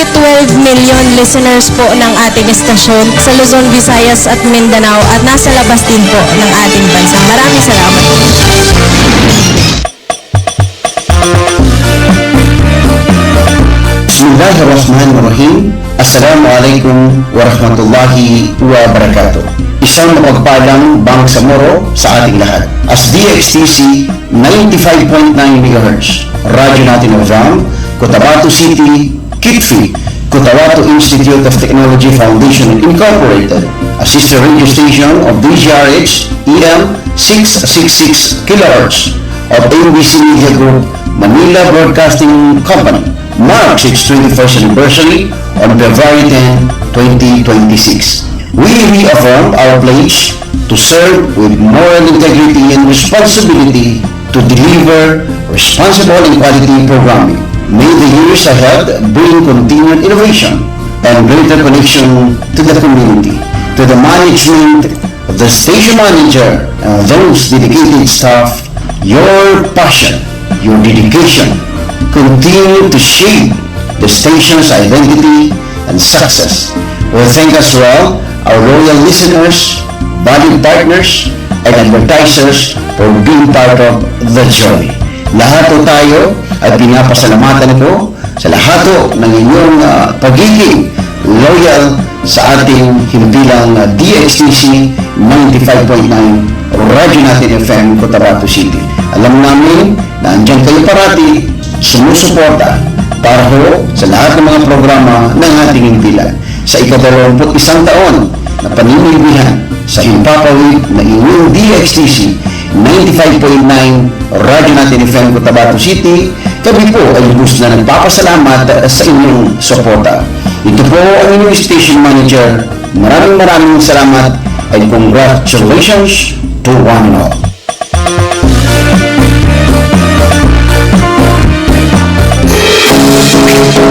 Mahigit 12 million listeners po ng ating estasyon sa Luzon, Visayas at Mindanao at nasa labas din po ng ating bansa. Maraming salamat po. Bismillahirrahmanirrahim. Assalamualaikum warahmatullahi wabarakatuh. Isang mapagpalang bangsamoro sa ating lahat. As DXTC 95.9 MHz, radyo natin of Cotabato City, Kitfi, Cotabato Institute of Technology Foundation Incorporated, a sister radio station of DGRH EM 666 kHz of ABC Media Group, Manila Broadcasting Company, marks its 21st anniversary on February 10, 2026. We reaffirm our pledge to serve with moral integrity and responsibility to deliver responsible and quality programming. May the years ahead bring continued innovation and greater connection to the community. To the management, the station manager, and those dedicated staff, your passion, your dedication continue to shape the station's identity and success. We thank as well our loyal listeners, valued partners, and advertisers for being part of the journey. Lahat po tayo ay pinapasalamatan ko sa lahat ng inyong pagiging loyal sa ating himpilang DXTC 95.9 Radyo Natin FM Cotabato City. Alam namin na andyan kayo parati sumusuporta para ho sa lahat ng mga programa ng ating himpilan. Sa ika-21 taon na paninilbihan sa himpapawid na inyong DXTC 95.9 Radyo Natin FM Cotabato City, kami po ay lubos na nagpapasalamat sa inyong suporta. Ito po ang inyong station manager. Maraming salamat and congratulations to one and all.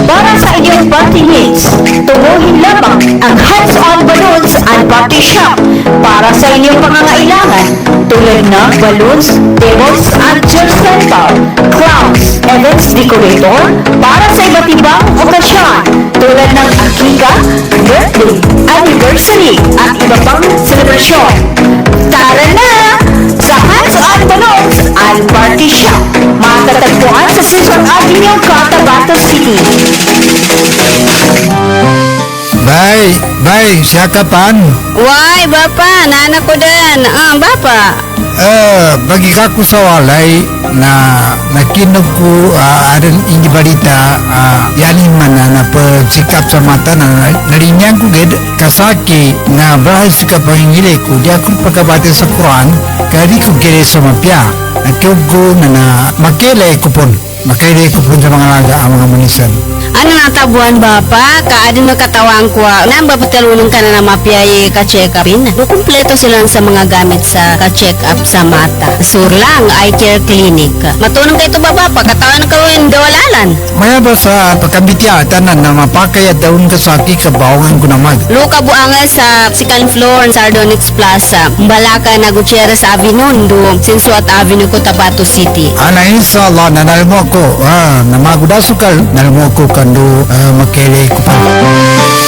Para sa inyong party needs, tubuhin lamang ang hands-on balloons and party shop para sa inyong pangangailangan tulad ng balloons, tables, and chair rental, clowns, events decorator para sa iba't ibang okasyon tulad ng akika, birthday, anniversary, at iba pang selebrasyon. Tara na! Sa hands-on balloons and party shop, matatagpuan sa Quezon Avenue, Cotabato City. Bay, siya kapan? Why, Bapa, nana ko din. Bapa. Bagi ka ko sa walay na nakinog ko adan hindi balita yanin man na pagsikap sa mata na narinyang ko ged kasaki na bahas ka pangingili ko di ako pagkabati sa Quran kadi ko gede sa mapya nagkiog ko na makilay ko pon sa mga laga ang mga manisan. Ano natabuan, Bapa? Kaadin magkatawang ko. Nang babatalunong ka na mapiyay ka-check-upin. Kumpleto silang sa mga gamit sa ka-check-up sa mata. Sur lang, eye care clinic. Matunong kayo ito, Bapa? Katawan ka rin gawalalan. Maya ba sa pagkambitya tanan na mapakay at daun kasaki kabawangan ko naman. Luka buangan sa second floor Sardonyx Plaza. Balaka na Gutierrez Avenue, do Sinsuat Avenue, Cotabato City. Ana inshallah nanalmo ko namagudasukal nalmo ko kando makele ko pa.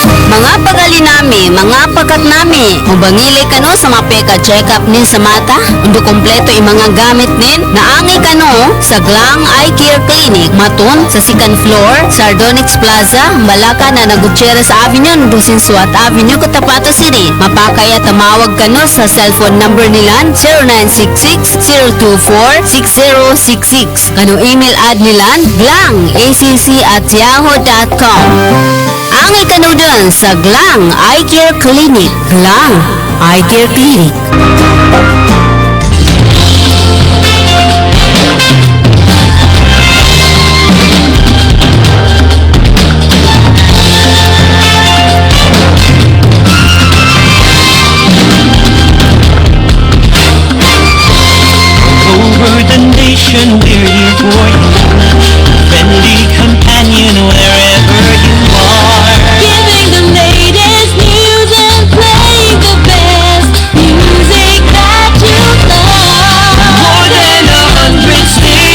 Mga pagali nami, mga pagat nami, mabangili ka no sa mapeka check-up nin sa mata, undo kompleto yung mga gamit nin, naangay ka no sa Glang Eye Care Clinic, matun sa second floor, Sardonyx Plaza, Balaka na Gutierrez Avenue, Dusinsuat Avenue, Cotabato City. Mapakaya tamawag ka no sa cellphone number nila 0966-024-6066. Kano email ad nila, glangacc@yahoo.com. Angay ka no dun sa Glang Eye Care Clinic. Glang Eye Care Clinic. Over the nation, we're here for you. Friendly companion wherever you are. Giving the latest news and playing the best music that you love. More than 100 stations.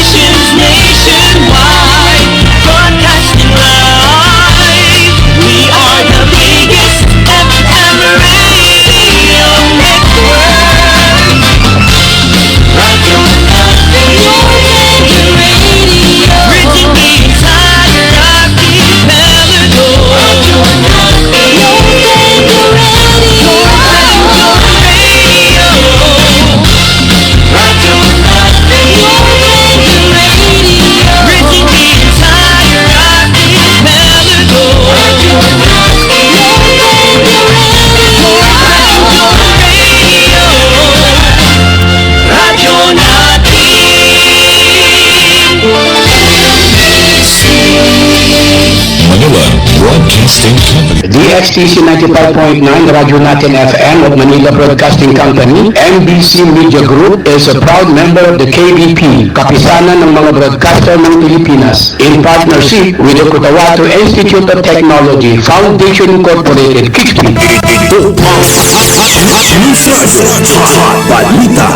Broadcasting Company. DXTC 95.9 Radyo Natin FM of Manila Broadcasting Company, MBC Media Group is a proud member of the KBP, Kapisanan ng mga broadcaster ng Pilipinas, in partnership with the Cotabato Institute of Technology, Foundation Incorporated, KIXPI. Ito ang News Radio. Balita.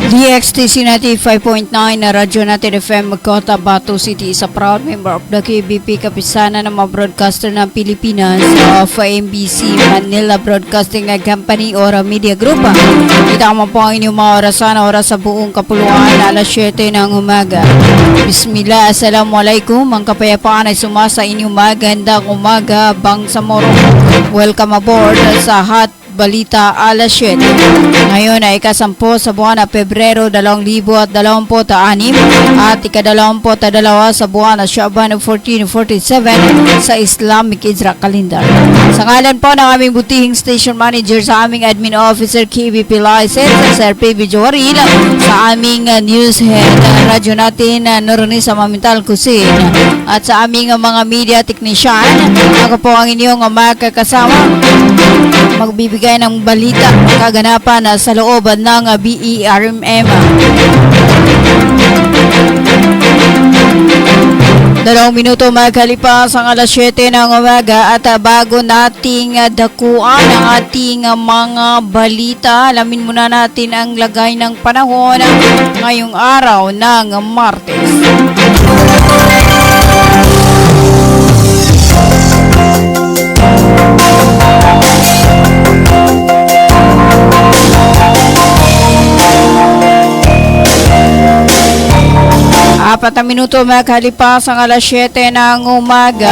DXTC 95.9 na Radyo Natin FM Cotabato City is a proud member of the KBP, Kapisanan ng mga broadcaster ng Pilipinas of MBC Manila Broadcasting Company or Media Group. Itama po ang inyong mga oras sa buong kapuluan, alas 7 ng umaga. Bismillah, assalamualaikum. Ang kapayapaan ay sumasa inyong magandang umaga, Bangsamoro. Welcome aboard sa Hot Balita alas 7. Ngayon ay ika-10 sa buwan na Pebrero 2026 at ika-22 sa buwan na Shaban 1447 sa Islamic Hijra Calendar. Sa ngalan po ng aming butihing station manager, sa aming admin officer KBP License, Sir PB Joaril, sa aming news head, radyo natin Noronis sa Mamintal Kusin, at sa aming mga media technician, ako po ang inyong makakasama magbibigay ng balita kaganapan sa loob ng BERMM. 2 minuto magkalipas ang alas 7 ng umaga at bago nating dakuan ang ating mga balita, alamin muna natin ang lagay ng panahon ngayong araw ng Martes. Apat na minuto makalipas ang alas 7 ng umaga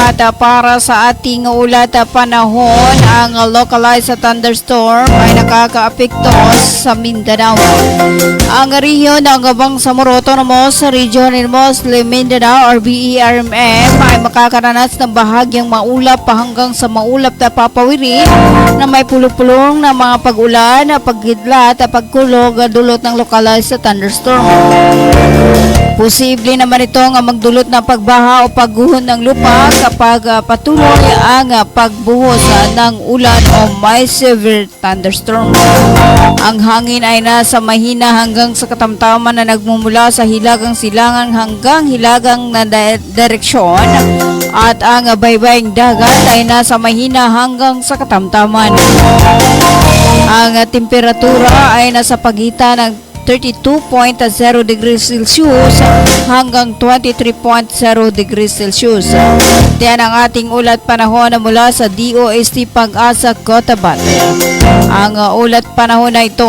at para sa ating ulat panahon, ang localized thunderstorm ay nakakaapekto sa Mindanao. Ang rehiyon ng Bangsamoro Autonomous Region in Muslim Mindanao or BERMM ay makakaranas ng bahagyang maulap hanggang sa maulap na papawiri na may pulupulong na mga pag-ulan, pagkidlat at pagkulog dulot ng localized thunderstorm. Posible naman itong magdulot ng pagbaha o pagguhon ng lupa kapag patuloy ang pagbuhos ng ulan o may severe thunderstorm. Ang hangin ay nasa mahina hanggang sa katamtaman na nagmumula sa hilagang silangan hanggang hilagang na direksyon, at ang baybaying dagat ay nasa mahina hanggang sa katamtaman. Ang temperatura ay nasa pagitan ng 32.0 degrees Celsius hanggang 23.0 degrees Celsius. Yan ang ating ulat panahon na mula sa DOST Pag-asa Cotabato. Ang ulat panahon na ito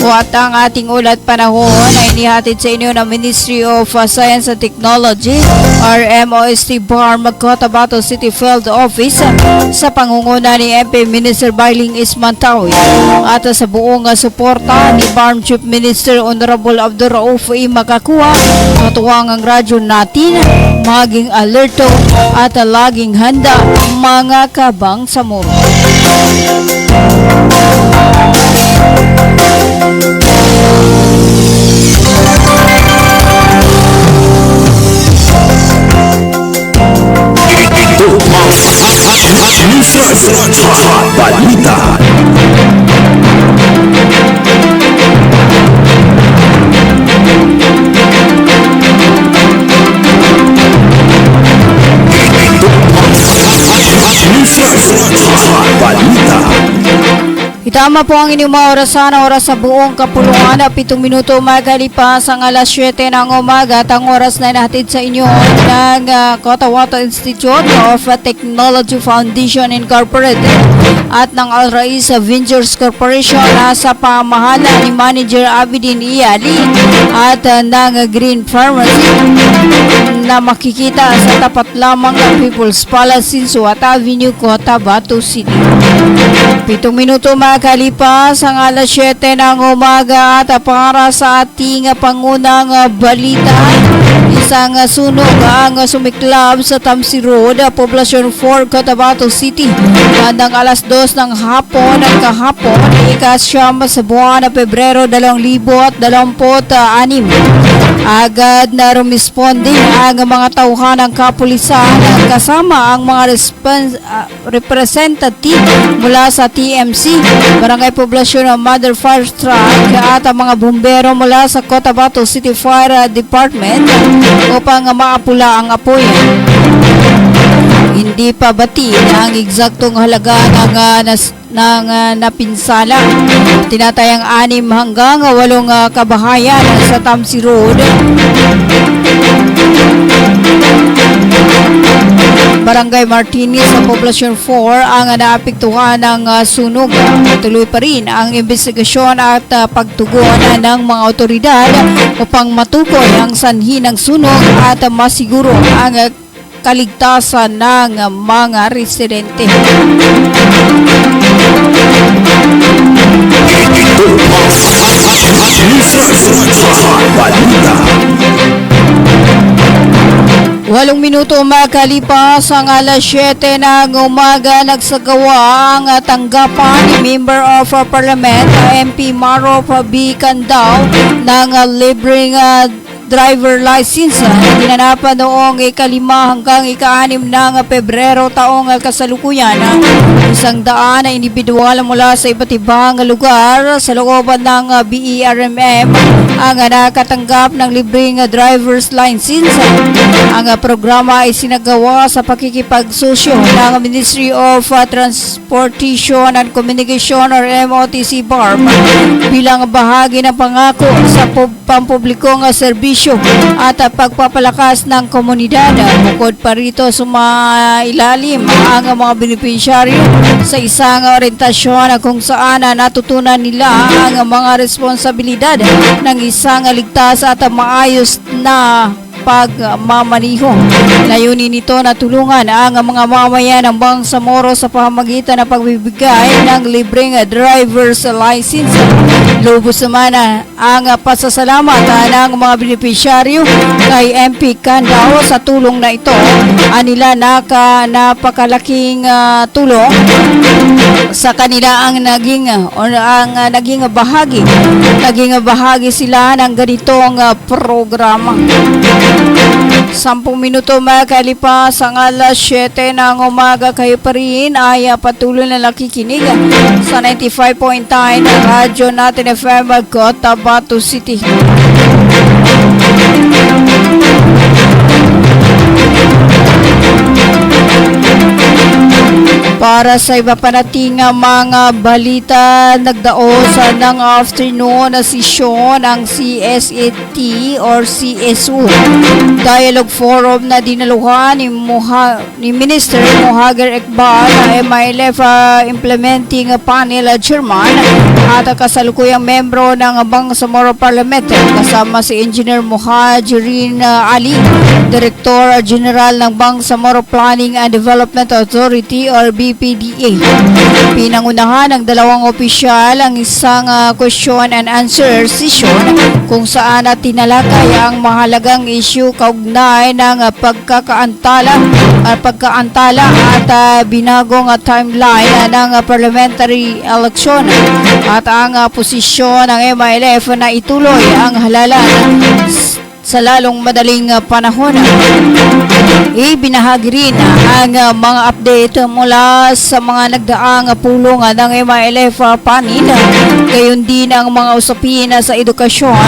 at ang ating ulat panahon ay inihatid sa inyo ng Ministry of Science and Technology or MOST BARM Cotabato City Field Office sa pangunguna ni MP Minister Bailing Ismantawi at sa buong suporta ni BARM Chief Minister Honorable Abdul Rauf Makakuha. Katuwang ang radyo natin maging alerto at laging handa, mga kabangsamoro. Ito ang News Radio. Balita. Balita. Itama po ang inyong mga oras sa buong kapuluan. 7 minuto magalipas ang alas 7 ng umaga at ang oras na natin sa inyo ng Cotabato Institute of Technology Foundation Incorporated at ng Al Rais Ventures Corporation sa pamahalaan ni Manager Abidin Iyali at ng Green Pharmacy na makikita sa tapat lamang ng People's Palace, Sinsuat Avenue, Cotabato City. 7 minuto makalipas ang alas 7 ng umaga at para sa ating pangunang balita, Isang sunog ang sumiklab sa Tamsi Road, Poblacion 4, Cotabato City. Bandang alas 2 ng hapon ng kahapon, ika-siyam sa buwan ng Pebrero 2026. Agad na rumisponde ang mga tauhan ng kapulisan kasama ang mga representative mula sa TMC, Barangay Poblacion ng Mother Fire Truck at ang mga bumbero mula sa Cotabato City Fire Department upang maapula ang apoy. Hindi pa batid ang eksaktong halaga ng napinsala. Tinatayang 6 hanggang 8 kabahayan sa Tamsi Road, Barangay Martinez sa Poblacion 4 ang naapektuhan ng sunog. Tuloy pa rin ang investigasyon at pagtugon ng mga otoridad upang matukoy ang sanhi ng sunog at masiguro ang kaligtasan ng mga residente. Balita. 8 minuto makalipas ang alas 7 ng umaga, nagsagawa ang tanggapan ni Member of Parliament MP Maro B. Candao ng libreng driver license na ginanapan noong ika-5 hanggang ika-6 ng Pebrero taong kasalukuyan. 100 na individual mula sa iba't ibang lugar sa looban ng BERMM ang nakatanggap ng libreng driver's license. Ang programa ay sinagawa sa pakikipagsosyo ng Ministry of Transportation and Communication or MOTC BARM bilang bahagi ng pangako sa pampublikong serbisyo at pagpapalakas ng komunidad. Bukod pa rito, sumailalim ang mga benepisyaryo sa isang orientasyon kung saan natutunan nila ang mga responsibilidad ng isang ligtas at maayos na pagmamaniho. Layunin nito na tulungan ang mga mamayan ng Bangsamoro sa pamamagitan ng pagbibigay ng libreng driver's license. Lubos naman ang pasasalamat ng mga benepisyaryo kay MP Candao sa tulong na ito. Anila napakalaking tulong sa kanila ang naging bahagi. Naging bahagi sila ng ganitong programa. 10 minuto makalipas ang alas 7 ng umaga, kayo pa rin ay patuloy na nakikinig sa 95.9 ng radyo natin FM Cotabato City. Para sa iba pa nating mga balita, nagdaos ng afternoon na sesyon ang CSET or CSU Dialogue Forum na dinaluhan ni Minister Mohager Iqbal na MILF Implementing Panel Chairman at kasalukuyang membro ng Bangsamoro Parliament kasama si Engineer Muhajirin Ali, Director General ng Bangsamoro Planning and Development Authority or BPDA. Pinangunahan ng dalawang opisyal ang isang question and answer session kung saan tinalakay ang mahalagang issue kaugnay ng pagkakaantala at binagong timeline ng parliamentary election at ang posisyon ng MILF na ituloy ang halalan sa lalong madaling panahon. Ibinahagi rin ang mga update mula sa mga nagdaang pulong ng MILF panin, gayon din ang mga usapin sa edukasyon,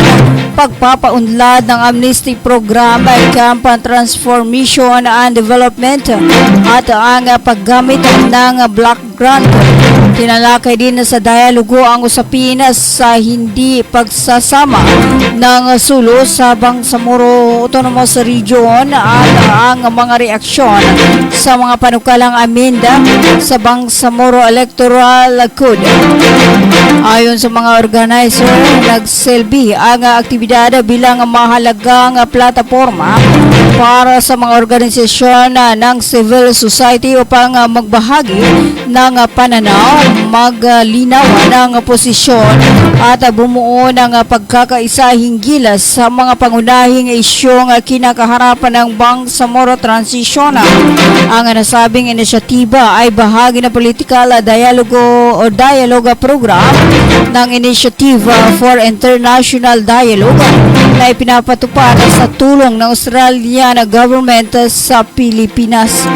pagpapaunlad ng amnesty program, campaign transformation and development at ang paggamit ng block grant. Tinalakay din sa dialogo ang usapin sa hindi pagsasama ng Sulu sa Bangsamoro Autonomous Region at ang mga reaksyon sa mga panukalang amenda sa Bangsamoro Electoral Code. Ayon sa mga organizer, nagsilbi ang aktibidad bilang mahalagang plataforma para sa mga organisasyon ng civil society upang magbahagi ng pananaw, maglinaw ng posisyon at bumuo ng pagkakaisa hinggil sa mga pangunahing isyong kinakaharapan ng Bangsamoro Transition. Ang nasabing inisyatiba ay bahagi ng political dialogue program ng Initiative for International Dialogue na ipinapatupad sa tulong ng Australian government sa Pilipinas.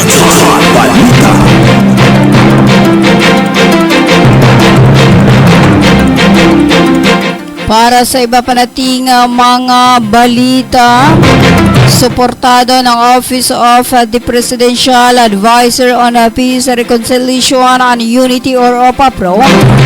Ito ang Hot Balita. Para sa iba pa nating mga balita, suportado ng Office of the Presidential Advisor on Peace, Reconciliation and Unity or OPAPRO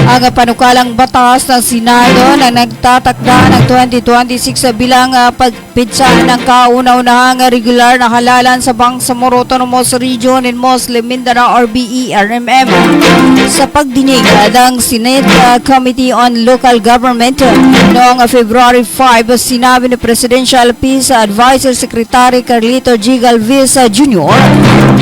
ang panukalang batas ng Senado na nagtatakda ng 2026 bilang pagpitsa ng kauna-unahang regular na halalan sa Bangsamoro Autonomous Region in Muslim Mindanao or BERMM. Sa pagdinig ng Senate Committee on Local Government noong February 5, sinabi ni Presidential Peace Advisor Secretary Carlito G. Galvez Jr.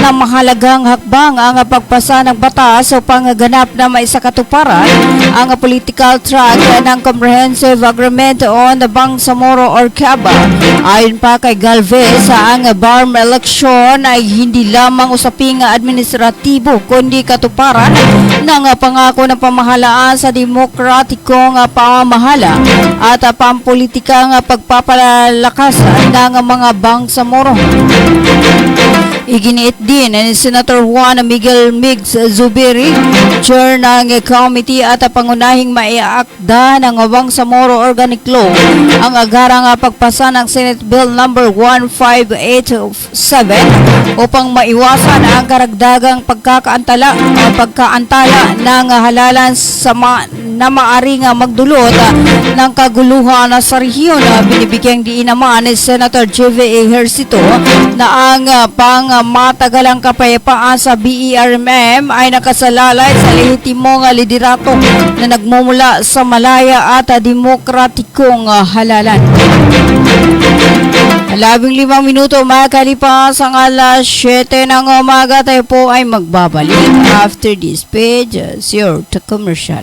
na mahalagang hakbang ang pagpasa ng batas upang ganap na maisakatuparan ang political track ng Comprehensive Agreement on the Bangsamoro or CABA. Ayon pa kay Galvez, ang BARM election ay hindi lamang usaping administratibo kundi katuparan ng pangako ng pamahalaan sa demokratikong pamamahala at pampolitikang pagpapalakas ng mga Bangsamoro. Iginiit din ni Senator Juan Miguel Migs Zubiri, chair ng committee at pangunahing maiaakda ng Bangsamoro Organic Law ang agarang pagpasa ng Senate Bill number 1587 upang maiwasan ang karagdagang pagkaantala ng halalan sa na maaring magdulot ng kaguluhan sa rehiyon. Binibigyang diin naman ni Senator J.V. Ejercito na ang pangmatagalang kapayapaan sa BERMM ay nakasalalay sa lehitimong liderato na nagmumula sa malaya at demokratikong halalan. 15 minuto makalipas ang alas 7 ng umaga, tayo po ay magbabalik after this page. Your commercial.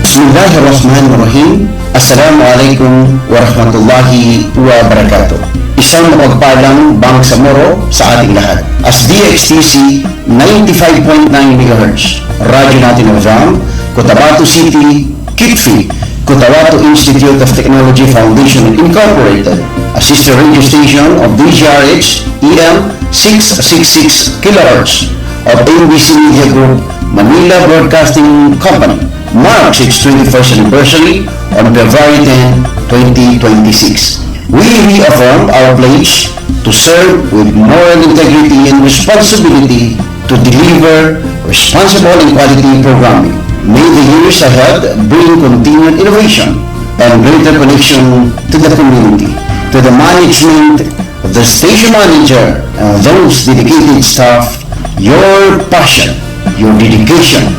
Bismillahirrahmanirrahim. Assalamualaikum warahmatullahi wabarakatuh. Isang mapagpalang Bangsamoro sa ating lahat. As DXTC 95.9 MHz, radyo natin ng RAM, Cotabato City, Kitfi, Cotabato Institute of Technology Foundation Incorporated, a sister radio station of DZRH EM 666 kHz of ABC Media Group, Manila Broadcasting Company, marks its 21st anniversary on February 10, 2026. We reaffirm our pledge to serve with moral integrity and responsibility to deliver responsible and quality programming. May the years ahead bring continued innovation and greater connection to the community. To the management, the station manager, and those dedicated staff, your passion, your dedication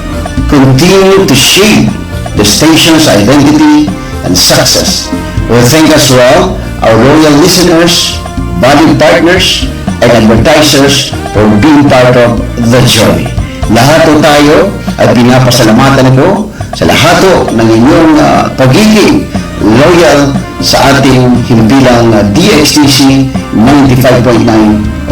continue to shape the station's identity and success. We thank as well our loyal listeners, valued partners, and advertisers for being part of the journey. Lahat po tayo ay pinapasalamatan ko sa lahat ng inyong pagiging loyal sa ating himpilang DXTC 95.9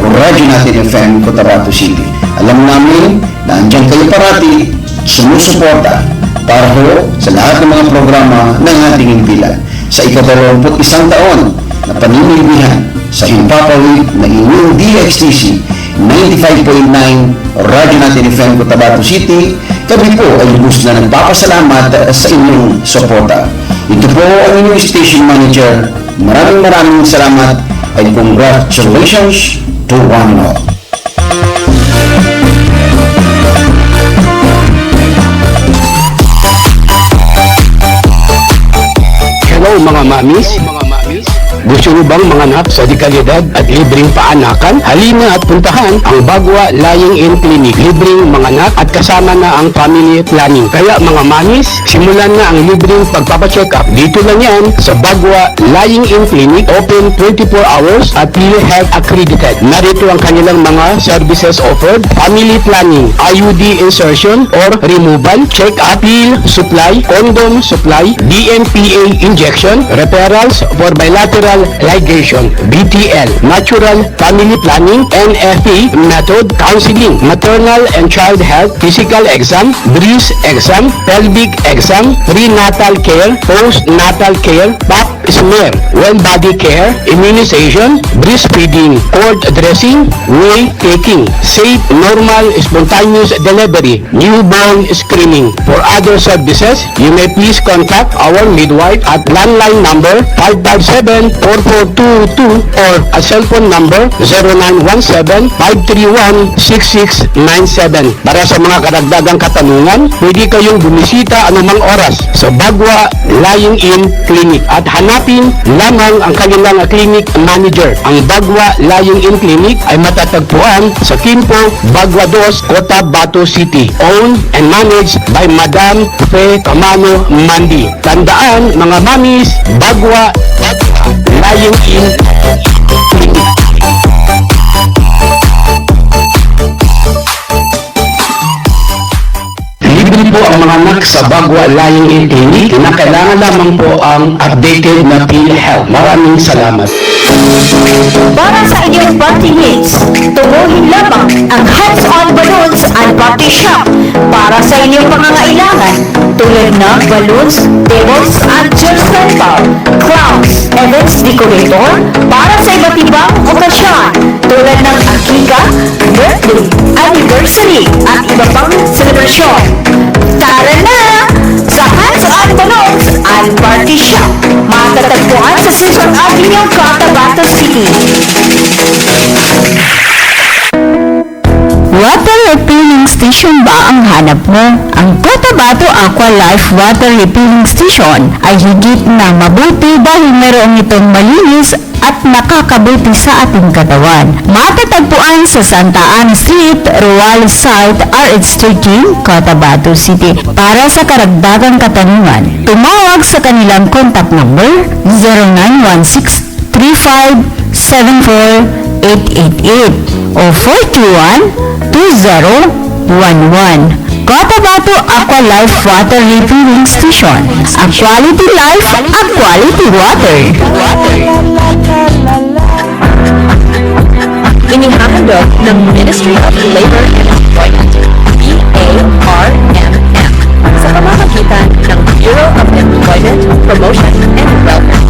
Radyo Natin FM Cotabato City. Alam namin na andyan kayo parati sumusuporta para ho sa lahat ng mga programa ng ating himpilan. Sa ika-21 taon na paninilbihan sa himpapawid ng inyong DXTC 95.9 Radyo Natin FM Cotabato City, kami po ay lubos na nagpapasalamat sa inyong suporta. Ito po ang inyong station manager. Maraming salamat and congratulations to one and all. Hello mga mamis. Gusto mo bang manganak sa dekalidad at libreng paanakan? Halina at puntahan ang Bagwa Lying-in Clinic. Libreng manganak at kasama na ang family planning. Kaya mga mamis, simulan na ang libreng pagpapacheck up. Dito lang yan sa Bagwa Lying-in Clinic. Open 24 hours at PhilHealth accredited. Narito ang kanilang mga services offered: family planning, IUD insertion or removal, check-up, pill supply, condom supply, DMPA injection, referrals for bilateral ligation, BTL, natural family planning, NFP method, counseling, maternal and child health, physical exam, breast exam, pelvic exam, prenatal care, postnatal care, pap smear, well body care, immunization, breastfeeding, cord dressing, weight taking, safe, normal, spontaneous delivery, newborn screening. For other services, you may please contact our midwife at landline number 557-4422 or a cell phone number 0917-531-6697. Para sa mga karagdagang katanungan, pwede kayong bumisita anumang oras sa Bagwa Lying-in Clinic at hanapin lamang ang kanilang clinic manager. Ang Bagwa Lying-in Clinic ay matatagpuan sa Quimpo, Bagwa 2, Cotabato City. Owned and managed by Madam Fe Camano Mandi. Tandaan mga mamis, Bagwa Lying-in Clinic. Libre po ang mga anak sa Bagwa Lying-in Clinic na kailangan lamang po ang updated na PhilHealth. Maraming salamat. Para sa inyong party needs, tubuhin lamang ang hands-on balloons and party shop para sa inyong pangangailangan tulad ng balloons, tables, and chairs rental, clowns, events decorator para sa iba't ibang okasyon tulad ng akika, birthday, anniversary, at iba pang selebrasyon. Tara na! Sa hands-on balloons and party shop, matatagpuan sa Susan Avenue, Cotabato City. Water refilling station ba ang hanap mo? Ang Cotabato Aqua Life Water Refilling Station ay higit na mabuti dahil mayroong itong malinis at nakakabuti sa ating katawan. Matatagpuan sa Santa Ana Street, Ruales South, RH13, Cotabato City. Para sa karagdagang katanungan, tumawag sa kanilang contact number 0916-3574-888 o 421-2011. Cotabato Aqua Life Water Refilling Station. A quality life, a quality water. Inihahandog ng Ministry of Labor and Employment, BARMM, sa pamamagitan ng Bureau of Employment, Promotion, and Welfare.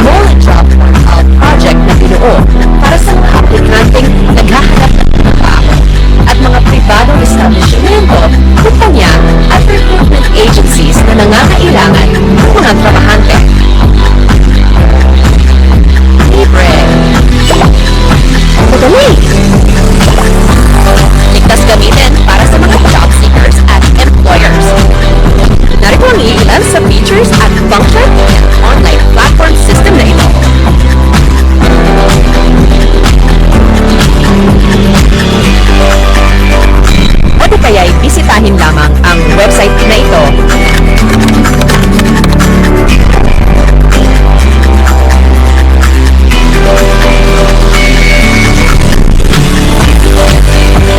Mole Job Portal project na binuo para sa mga aplikanteng naghahanap ng trabaho at mga pribadong establishmento, kumpanya at recruitment agencies na nangangailangan ng mga trabahante. Libre. Madali. Ligtas gamitin para sa mga job seekers at employers. Narito ang ilan sa features at function ng online platform system na ito. O di kaya'y bisitahin lamang ang website na ito.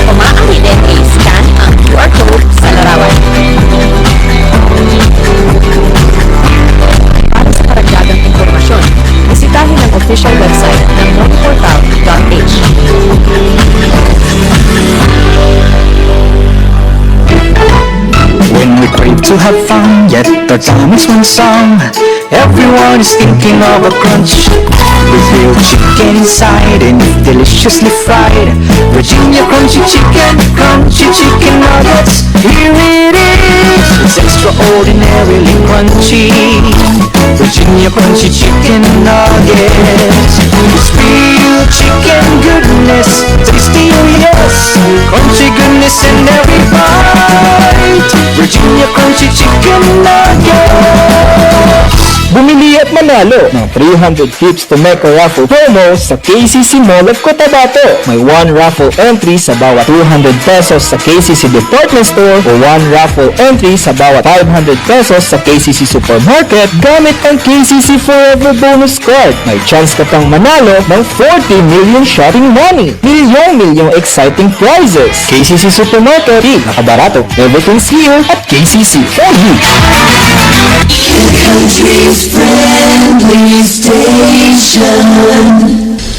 Umaangin din i-scan ang QR code sa larawan. Para sa karagdagang impormasyon, bisitahin ang official website ng moleportal.h. When we crave to have fun, yet our time is one song. Everyone is thinking of a crunch with real chicken inside and deliciously fried. Virginia crunchy chicken nuggets. Here it is, it's extraordinarily crunchy. Virginia crunchy chicken nuggets. It's real chicken goodness, tasty oh yes, crunchy goodness in every bite. Virginia crunchy chicken nuggets. Bumili at manalo ng 300 tips to make a raffle promo sa KCC Mall of Cotabato. May 1 raffle entry sa bawat 200 pesos sa KCC Department Store o 1 raffle entry sa bawat 500 pesos sa KCC Supermarket gamit ang KCC Forever Bonus Card. May chance ka pang manalo ng 40 million shopping money. Milyong exciting prizes. KCC Supermarket, nakabarato. Everything's here at KCC for you. Country's friendly station,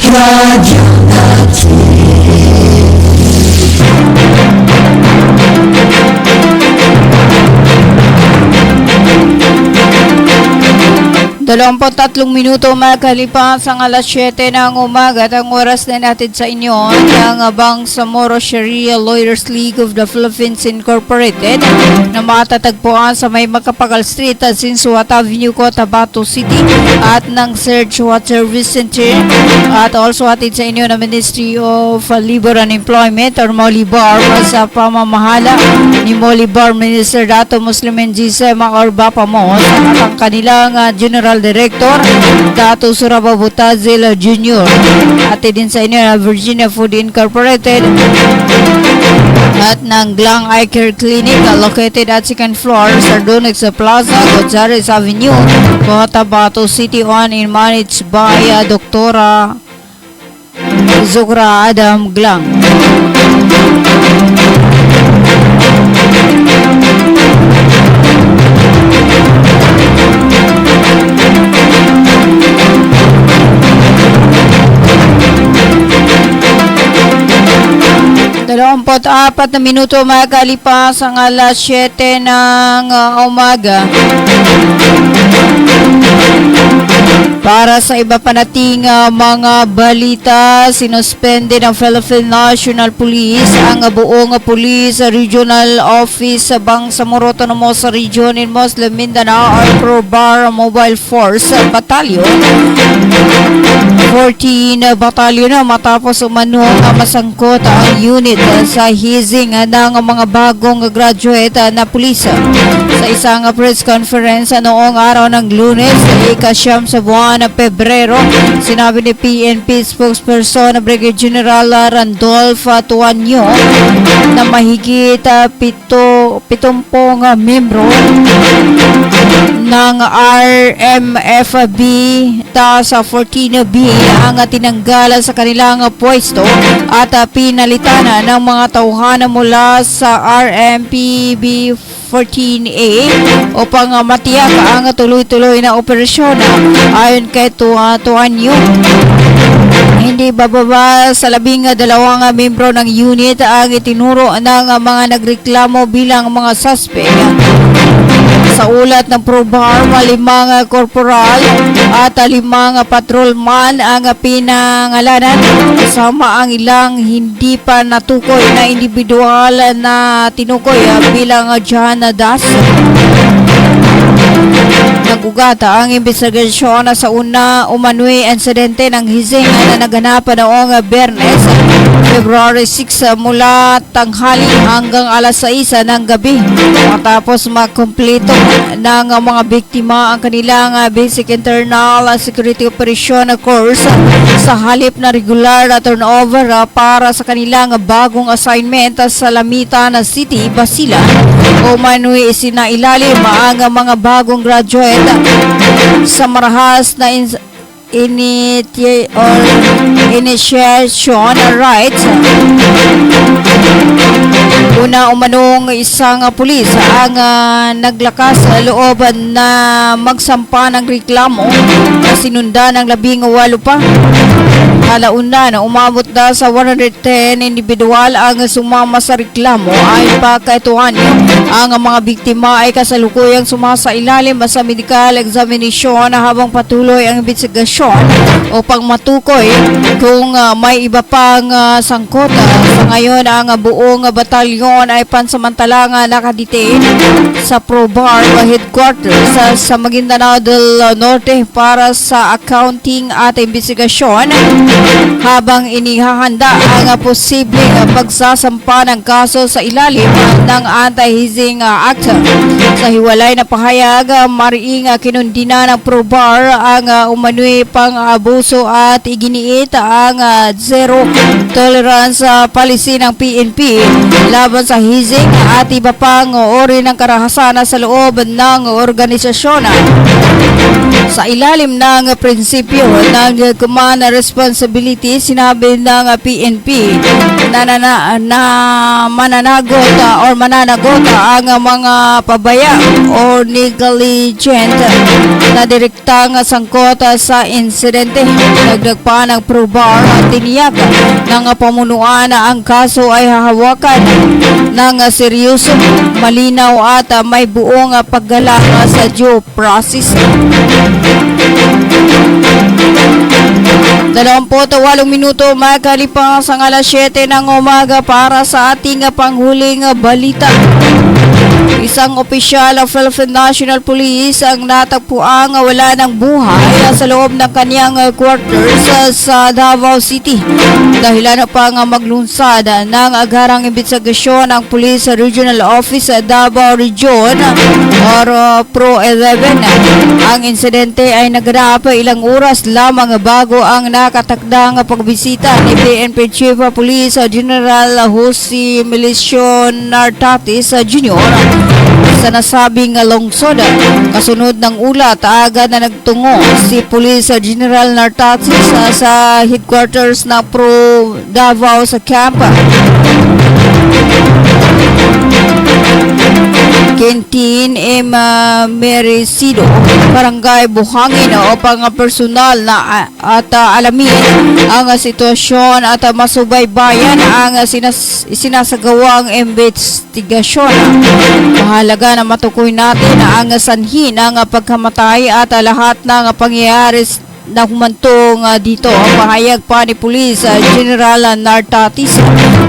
Radio Natin. 23 minuto makalipas ang alas 7 ng umaga at ang oras na natin sa inyo ng Bangsamoro Sharia Lawyers League of the Philippines Incorporated na matatagpuan sa may Makapagal Street at Sinsuat Avenue, Cotabato City at ng Search Water Service Center at also atid sa inyo ng Ministry of Labor and Employment or Molibar sa pamamahala ni Molibar Minister Dato Muslim Njisema Orbapamos at ang kanilang General Director Dato Suraba Butazil Jr. Atid din sa inyo na Virginia Food Incorporated at ng Glang Eye Care Clinic located at 2nd floor Sardonyx Plaza, Gonzales Avenue, Cotabato City on and managed by Dr. Zuhra Adam Glang. Apat na minuto makalipas ang alas 7 ng umaga. Para sa iba pa nating mga balita, sinuspende ng Philippine National Police ang buong Police Regional Office sa Bangsamoro Autonomous Region in Muslim Mindanao or Pro-Bar Mobile Force Battalion 14 Battalion na matapos umano masangkot ang unit sa hazing ng mga bagong graduate na pulis. Sa isang press conference noong araw ng Lunes, ika-9 sa buwan ng Pebrero, sinabi ni PNP spokesperson Brigadier General Randolph Tuanyo na mahigit 70 membro ng RMFB sa 14B ang tinanggal sa kanilang pwesto at pinalitan ng mga tauhan mula sa RMPB 14A upang matiyak ang tuloy-tuloy na operasyon. Ayon kay Tuanyo, hindi bababa sa 12 membro ng unit ang itinuro ng mga nagreklamo bilang mga suspect. Sa ulat ng Pro-Bar, 5 korporal at 5 patrolman ang pinangalanan kasama ang ilang hindi pa natukoy na individual na tinukoy bilang John Das. Nagugata ang investigasyon sa umano'y insidente ng hazing na naganap noong Biyernes, February 6 mula tanghali hanggang alas 6 ng gabi. Matapos makumpleto ng mga biktima ang kanilang basic internal security operation course sa halip na regular turnover para sa kanilang bagong assignment sa Lamitan City, Basilan, umano'y isinailalim ang mga bagong graduate sa marahas na initiation rights. Una umanong isang pulis ang naglakas loob na magsampa ng reklamo na sinunda ng 18 pa. Halauna na umabot na sa 110 individual ang sumama sa reklamo. Ayon pa kay Tuanyo, ang mga biktima ay kasalukuyang sumasailalim sa medical examination habang patuloy ang investigasyon upang matukoy kung may iba pang sangkot. Sa ngayon, ang buong batalyon ay pansamantalang nakadetain sa Pro-Bar headquarters sa Maguindanao del Norte para sa accounting at investigasyon habang inihahanda ang posibleng pagsasampa ng kaso sa ilalim ng Anti-Hazing Act. Sa hiwalay na pahayag, mariing kinundina ng ProBar ang umano'y pang-abuso at iginiit ang zero tolerance policy ng PNP laban sa hazing at iba pang uri ng karahasan sa loob ng organisasyon. Sa ilalim ng prinsipyo ng command responsibility, sinabi ng PNP na mananagot ang mga pabaya o negligent na direktang sangkot sa insidente. Dagdag pa ng ProBar at tiniyak ng pamunuan na ang kaso ay hahawakan ng seryoso, malinaw at may buong paggalang sa due process. 28 minuto makalipas ang alas 7 ng umaga para sa ating panghuling balita. Isang opisyal ng Philippine National Police ang natagpuang wala ng buhay sa loob ng kanyang quarters sa Davao City. Dahilan pang maglunsad ng agarang imbestigasyon ng Police Regional Office sa Davao Region or Pro 11. Ang insidente ay naganap ilang oras lamang bago ang nakatakdang pagbisita ni PNP Chief of Police General Jose Milicio Nartatis Jr. sa nasabing lungsod. Kasunod ng ulat, agad na nagtungo si Police General Nartatis sa headquarters ng Pro Davao sa camp Quintin M. Merecido, Barangay Buhangin upang personal na at alamin ang sitwasyon at masubaybayan ang sinasagawang investigasyon. Mahalaga na matukoy natin ang sanhi ng pagkamatay at lahat ng pangyayari na humantong dito. Ang pahayag pa ni Police General Nartatis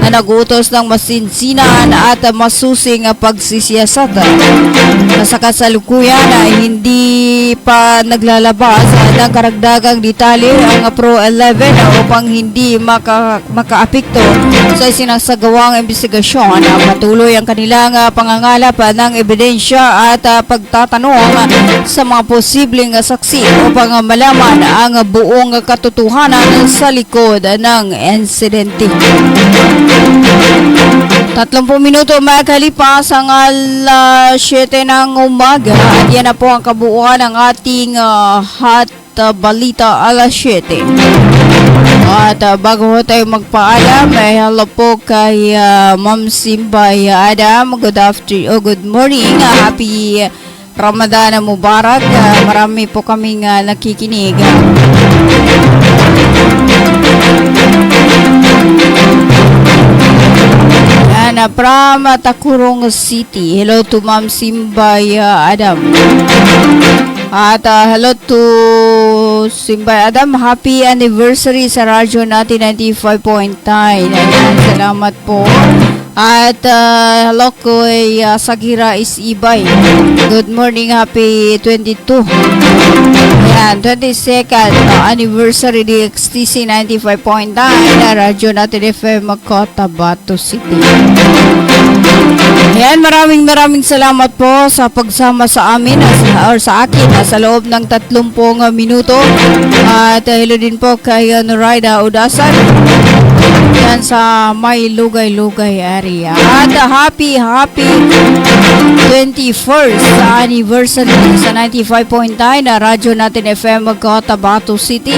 na nagutos ng masinsinan at masusing pagsisiyasat. Sa kasalukuyan ay hindi pa naglalabas ng karagdagang detalye ang Pro 11 upang hindi makaapekto sa sinasagawang investigasyon. Patuloy ang kanilang pangangalap ng ebidensya at pagtatanong sa mga posibleng saksi upang malaman ang buong katotohanan sa likod ng insidente. 30 minuto makalipas ang alas 7 ng umaga at yan na po ang kabuuan ng ating hot balita alas 7. At bago tayo magpaalam, ay hello po kay Ma'am Simbay Adam. Good morning. Happy Ramadan Mubarak. Marami po kaming nakikinig. Yan, from Takurong City. Hello to Ma'am Simbay Adam. At hello to Simbay Adam. Happy anniversary sa radyo natin 95.9. Ayan, salamat po. At hello ko ay Sagira Isibay. Good morning, happy 22. Ayan, 22nd anniversary DXTC 95.9 na radyo natin FM Cotabato City. Ayan, maraming salamat po sa pagsama sa amin or sa akin sa loob ng 30 minuto. At hello din po kay Noraida Udasan yan sa may lugay-lugay area. At happy 21st anniversary sa 95.9 na radyo natin FM Cotabato City.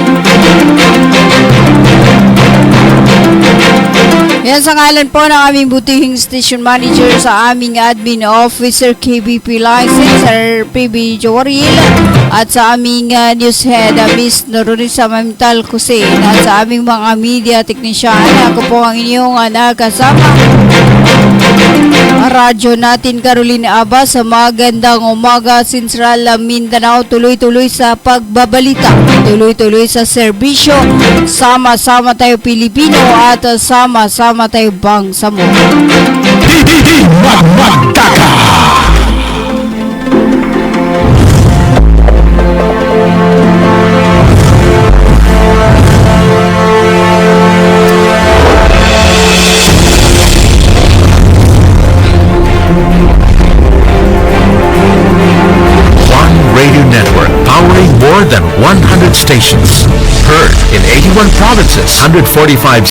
Yan sa ngalan po ng aming butihing station manager sa aming admin officer KBP license Sir PB Jowaril at sa aming news head Miss Nororisa Mamital Kusin at sa aming mga media technician. Ako po ang inyong nakasama radyo natin Carolina Aba sa magandang umaga Central Mindanao. Tuloy-tuloy sa pagbabalita, tuloy-tuloy sa serbisyo, sama-sama tayo Pilipino at sama-sama tayo Bangsamoro. more than 100 stations. Heard in 81 provinces, 145